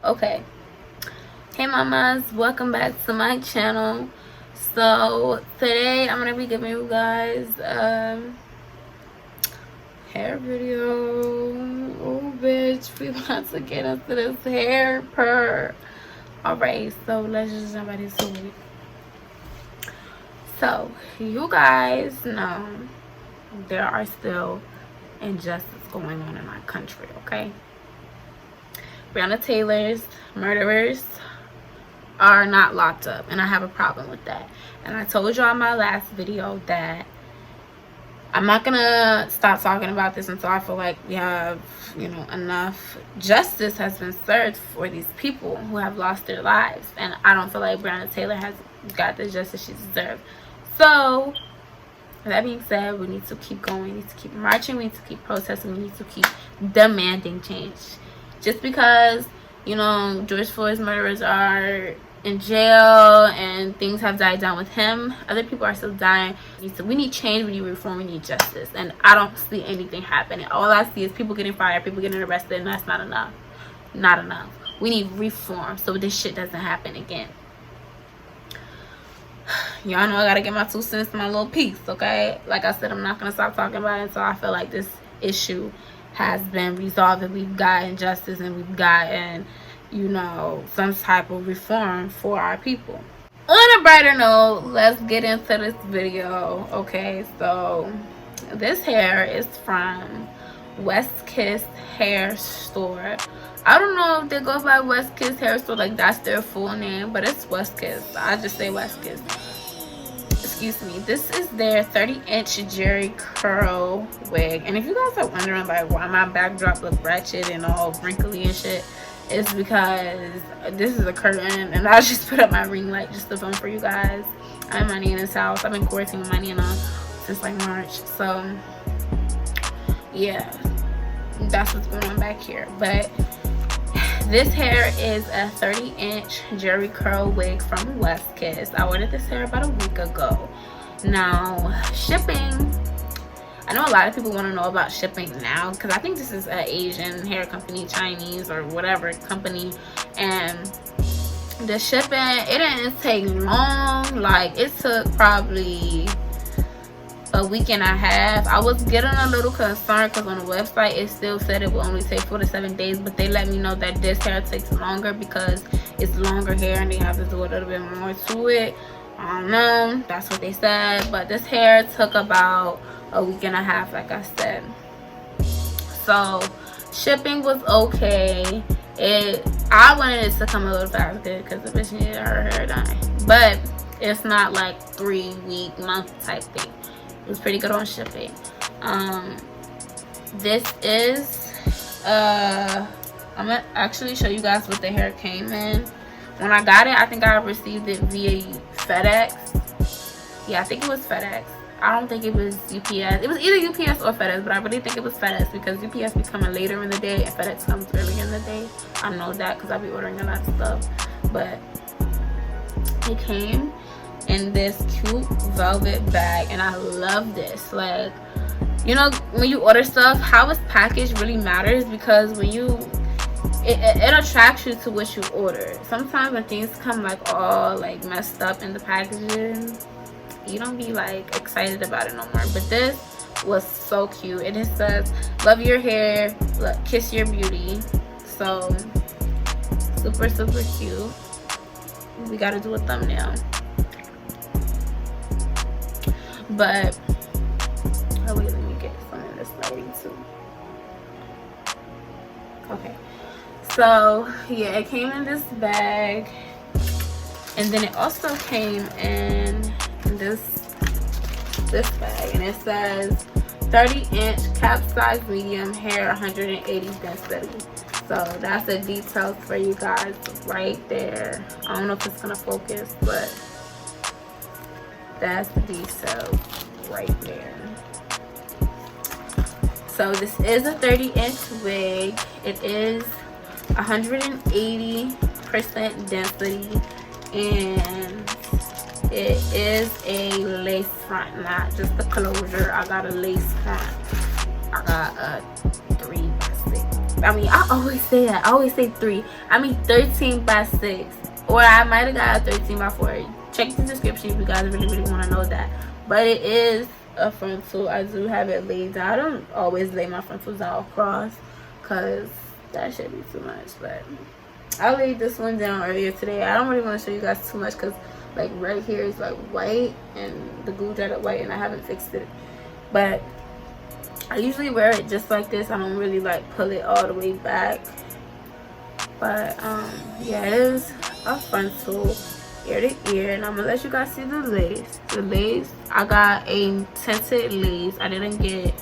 Okay, hey mamas, welcome back to my channel. So today I'm gonna be giving you guys hair video. Oh bitch, we about to get into this hair purr. Alright, so let's just jump right into it. So you guys know there are still injustice going on in our country, okay? Breonna Taylor's murderers are not locked up, and I have a problem with that. And I told y'all in my last video that I'm not gonna stop talking about this until I feel like we have, enough justice has been served for these people who have lost their lives. And I don't feel like Breonna Taylor has got the justice she deserves. So that being said, we need to keep going. We need to keep marching. We need to keep protesting. We need to keep demanding change. Just because, George Floyd's murderers are in jail and things have died down with him, other people are still dying. We need change, we need reform, we need justice. And I don't see anything happening. All I see is people getting fired, people getting arrested, and that's not enough. Not enough. We need reform so this shit doesn't happen again. Y'all know I gotta get my 2 cents, my little piece, okay? Like I said, I'm not gonna stop talking about it until I feel like this issue has been resolved and we've gotten justice and we've gotten, some type of reform for our people. On a brighter note, let's get into this video. Okay, so this hair is from West Kiss Hair Store. I don't know if they go by West Kiss Hair Store, like that's their full name, but it's West Kiss. I just say West Kiss. Excuse me. This is their 30-inch Jerry curl wig. And if you guys are wondering like why my backdrop looks ratchet and all wrinkly and shit, it's because this is a curtain and I just put up my ring light just to film for you guys. I'm my Nana's house. I've been quarantining with my Nana since like March. So yeah, that's what's going on back here. But this hair is a 30-inch Jerry curl wig from West Kiss. I ordered this hair about a week ago. Now, shipping. I know a lot of people want to know about shipping now because I think this is an Asian hair company, Chinese or whatever company. And the shipping, it didn't take long. Like, it took probably a week and a half. I was getting a little concerned because on the website it still said it will only take 4 to 7 days, but they let me know that this hair takes longer because it's longer hair and they have to do a little bit more to it. I don't know, that's what they said, but this hair took about a week and a half, like I said. So shipping was okay. I wanted it to come a little faster because the bitch needed her hair done, but it's not like 3-week month type thing. It was pretty good on shipping. This is I'm gonna actually show you guys what the hair came in. When I got it, I think I received it via FedEx. Yeah, I think it was FedEx. I don't think it was UPS. It was either UPS or FedEx, but I really think it was FedEx because UPS be coming later in the day and FedEx comes early in the day. I know that because I be ordering a lot of stuff. But it came in this cute velvet bag and I love this. Like, when you order stuff, how it's packaged really matters because when it attracts you to what you order. Sometimes when things come like all like messed up in the packaging, you don't be like excited about it no more. But this was so cute and it says love your hair, kiss your beauty. So super cute. We gotta do a thumbnail. But oh wait, let me get some of this lighting too. Okay, so yeah, it came in this bag and then it also came in this bag and it says 30-inch cap size medium hair, 180 density. So that's the details for you guys right there. I don't know if it's gonna focus, but that's the detail right there. So this is a 30-inch wig. It is 180% density and it is a lace front, not just the closure. I got a lace front. I got a 3x6. I mean, I always say that. I always say 3. I mean 13 by 6. Or I might have got a 13 by 4. Check the description if you guys really want to know that. But it is a frontal. I do have it laid down. I don't always lay my frontals out across because that should be too much. But I laid this one down earlier today. I don't really want to show you guys too much because like right here is like white and the glue dried up white and I haven't fixed it. But I usually wear it just like this. I don't really like pull it all the way back. But yeah, it is a frontal ear to ear, and I'm gonna let you guys see the lace. The lace, I got a tinted lace. I didn't get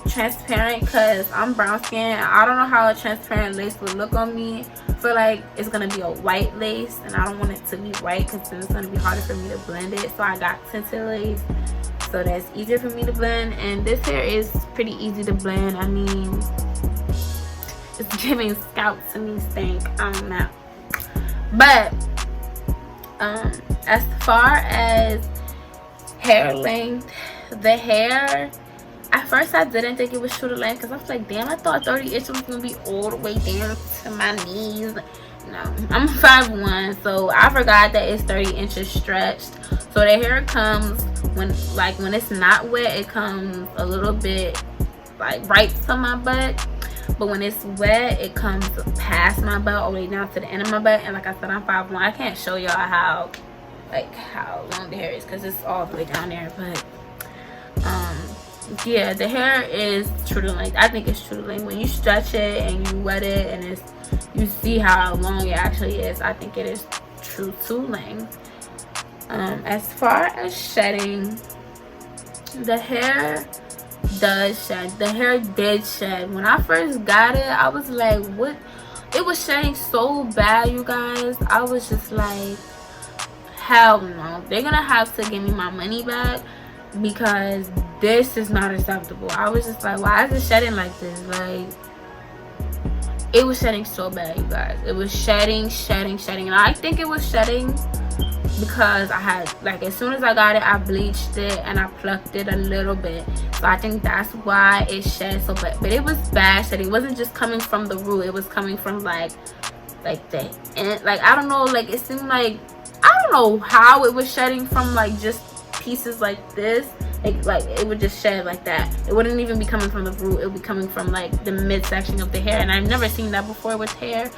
transparent because I'm brown skin. I don't know how a transparent lace would look on me. I feel like it's gonna be a white lace and I don't want it to be white because then it's gonna be harder for me to blend it. So I got tinted lace, so that's easier for me to blend. And this hair is pretty easy to blend. I mean, it's giving scalp to me stink. I don't know. But as far as hair length, the hair, at first I didn't think it was true to length because I was like, damn, I thought 30 inches was gonna be all the way down to my knees. No, I'm 5'1", so I forgot that it's 30 inches stretched. So the hair comes when it's not wet, it comes a little bit like right to my butt. But when it's wet, it comes past my butt all the way down to the end of my butt. And like I said, I'm 5'1". I can't show y'all how long the hair is because it's all the way down there. But yeah, the hair is true to length. I think it's true to length. When you stretch it and you wet it and you see how long it actually is, I think it is true to length. As far as shedding, the hair does shed. The hair did shed. When I first got it, I was like, what? It was shedding so bad, you guys. I was just like, hell no. They're gonna have to give me my money back because this is not acceptable. I was just like, why is it shedding like this? Like, it was shedding so bad, you guys. It was shedding. And I think it was shedding because I had, like, as soon as I got it, I bleached it and I plucked it a little bit. So I think that's why it shed so bad. But it was bad shedding. It wasn't just coming from the root. It was coming from like the end. Like, I don't know, like, it seemed like, I don't know how it was shedding from like just pieces like this. Like it would just shed like that. It wouldn't even be coming from the root. It would be coming from like the midsection of the hair. And I've never seen that before with hair.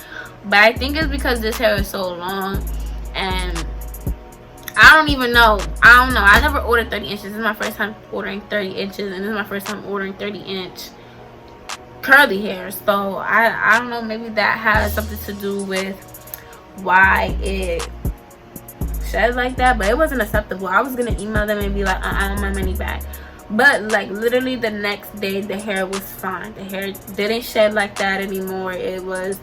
But I think it's because this hair is so long. And I don't even know. I don't know. I never ordered 30 inches. This is my first time ordering 30 inches. And this is my first time ordering 30-inch curly hair. So I don't know. Maybe that has something to do with why it shed like that. But it wasn't acceptable. I was going to email them and be like, I want my money back. But like literally the next day, the hair was fine. The hair didn't shed like that anymore. It was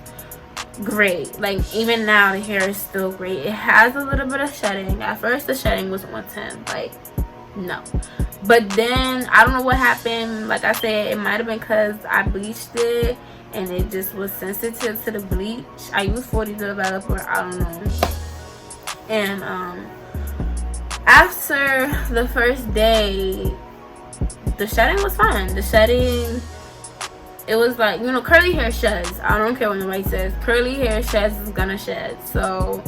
great. Like even now the hair is still great. It has a little bit of shedding. At first the shedding was 110, like no, but then I don't know what happened. Like I said, it might have been because I bleached it and it just was sensitive to the bleach. I use 40 developer, I don't know. And after the first day, the shedding was fine. The shedding, it was like, you know, curly hair sheds. I don't care what anybody says. Curly hair sheds is gonna shed. So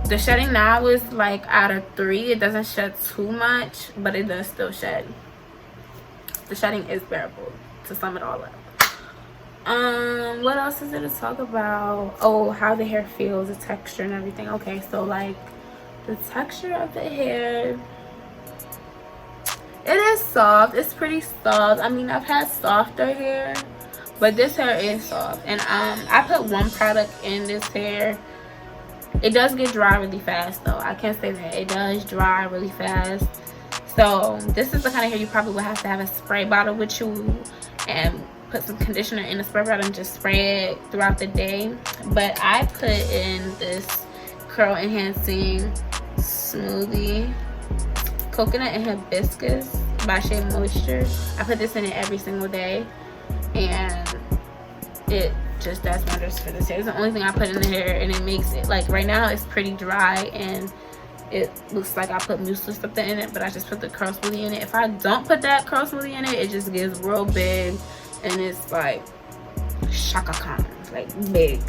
the shedding now is like out of 3. It doesn't shed too much, but it does still shed. The shedding is bearable, to sum it all up. What else is there to talk about? Oh, how the hair feels, the texture and everything. Okay, so like the texture of the hair, it is soft. It's pretty soft. I mean, I've had softer hair, but this hair is soft. And I put one product in this hair. It does get dry really fast though. I can't say that. It does dry really fast. So this is the kind of hair you probably would have to have a spray bottle with you and put some conditioner in the spray bottle and just spray it throughout the day. But I put in this curl enhancing smoothie, coconut and hibiscus by Shea Moisture. I put this in it every single day and it just does wonders for this hair. It's the only thing I put in the hair and it makes it, like right now it's pretty dry and it looks like I put mucil something in it, but I just put the curl smoothie in it. If I don't put that curl smoothie in it, it just gets real big and it's like Shaka Khan, like big.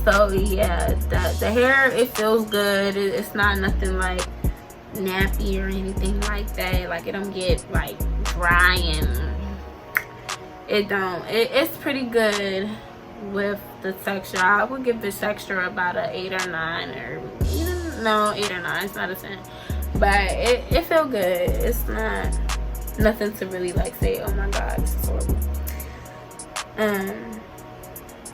So yeah, the hair, it feels good. It's not nothing like nappy or anything like that. Like it don't get like dry, and it's pretty good with the texture. I would give this texture about a 8 or 9, or no, 8 or 9. It's not a 10, but it feel good. It's not nothing to really like say, oh my god, this is horrible.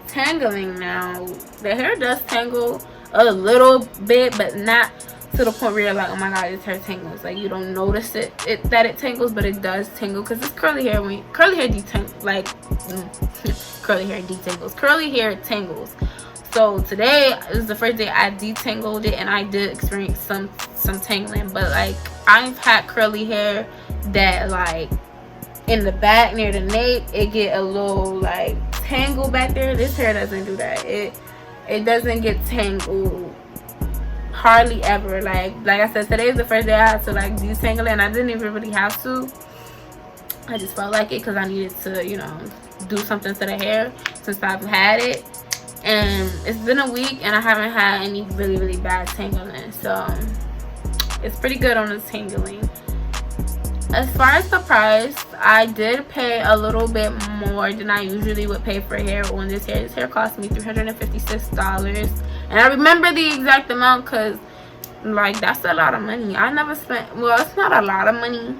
Tangling now. The hair does tangle a little bit, but not to the point where you're like, oh my god, this hair tangles. Like you don't notice that it tangles, but it does tingle because it's curly hair. When curly hair detangles, like curly hair detangles. Curly hair tangles. So today is the first day I detangled it, and I did experience some tangling. But like I've had curly hair that like in the back near the nape, it get a little like tangle back there. This hair doesn't do that. It doesn't get tangled hardly ever. Like I said, today is the first day I had to like detangle it, and I didn't even really have to. I just felt like it because I needed to, you know, do something to the hair since I've had it. And it's been a week and I haven't had any really bad tangling, so it's pretty good on the tangling. As far as the price, I did pay a little bit more than I usually would pay for hair on this hair. This hair cost me $356, and I remember the exact amount because like that's a lot of money. I never spent, well, it's not a lot of money,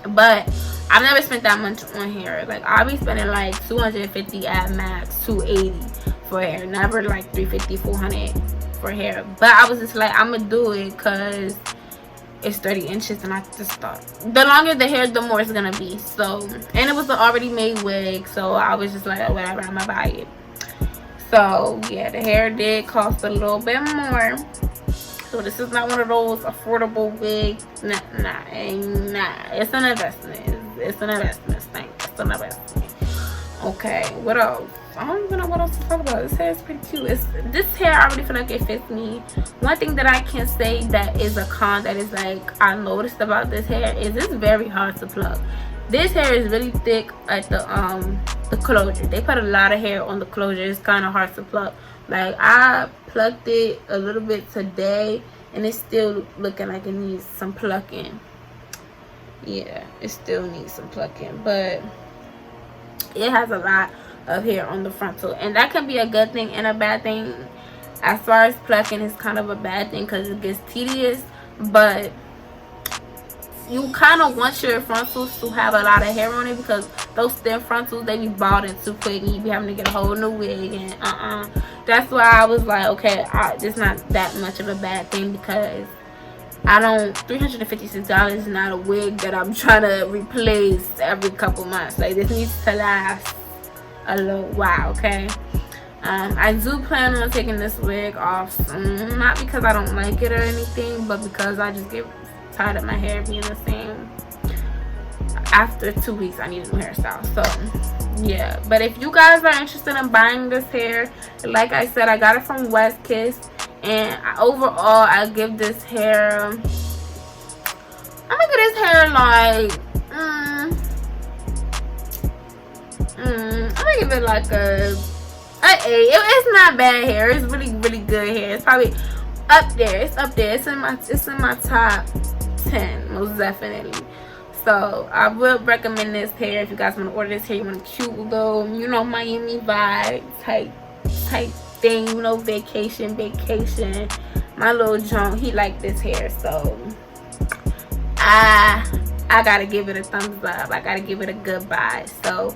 but I've never spent that much on hair. Like I'll be spending like $250 at max, $280 for hair, never like $350, $400 for hair. But I was just like, I'm gonna do it because it's 30 inches, and I just thought the longer the hair, the more it's gonna be. So, and it was an already made wig, so I was just like, oh, whatever, I'm gonna buy it. So yeah, the hair did cost a little bit more. So this is not one of those affordable wigs. Nah, it's an investment. It's an investment thing. It's an investment. Okay, what else? I don't even know what else to talk about. This hair is pretty cute. This hair, I really feel like it fits me. One thing that I can say that is a con, that is like I noticed about this hair, is it's very hard to pluck. This hair is really thick at the closure. They put a lot of hair on the closure. It's kind of hard to pluck. Like I plucked it a little bit today, and it's still looking like it needs some plucking. Yeah, it still needs some plucking, but it has a lot of hair on the frontal, and that can be a good thing and a bad thing. As far as plucking, is kind of a bad thing because it gets tedious, but you kind of want your frontals to have a lot of hair on it, because those thin frontals, they be balding too quick and you be having to get a whole new wig, and that's why I was like, okay, it's not that much of a bad thing, because $356 is not a wig that I'm trying to replace every couple months. Like this needs to last a little while, okay? I do plan on taking this wig off soon, not because I don't like it or anything, but because I just get tired of my hair being the same. After 2 weeks, I need a new hairstyle. So yeah, but if you guys are interested in buying this hair, like I said, I got it from West Kiss, and overall I give this hair, I'm gonna give this hair like I'm gonna give it like a 8. It's not bad hair. It's really good hair. It's probably up there. It's up there. It's in my top 10, most definitely. So I would recommend this hair if you guys want to order this hair. You want a cute little, you know, Miami vibe type thing, you know, vacation. My little John, he liked this hair, so I gotta give it a thumbs up. I gotta give it a good buy. So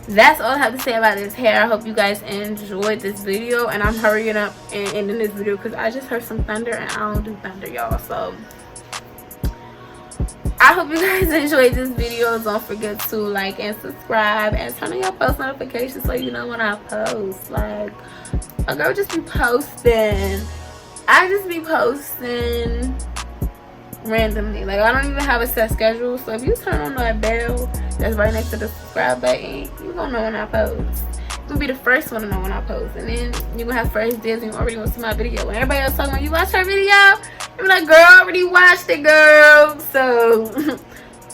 that's all I have to say about this hair. I hope you guys enjoyed this video, and I'm hurrying up and ending this video because I just heard some thunder, and I don't do thunder, y'all. So I hope you guys enjoyed this video. Don't forget to like and subscribe and turn on your post notifications so you know when I post. Like, a girl just be posting. I just be posting randomly. Like, I don't even have a set schedule. So if you turn on that bell that's right next to the subscribe button, you gonna know when I post. You'll be the first one to know when I post, and then you gonna have first dibs and you already gonna see my video. When everybody else talking about you watch her video, you're like, girl, I already watched it, girl. So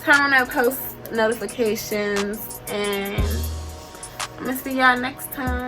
turn on that post notifications, and I'm gonna see y'all next time.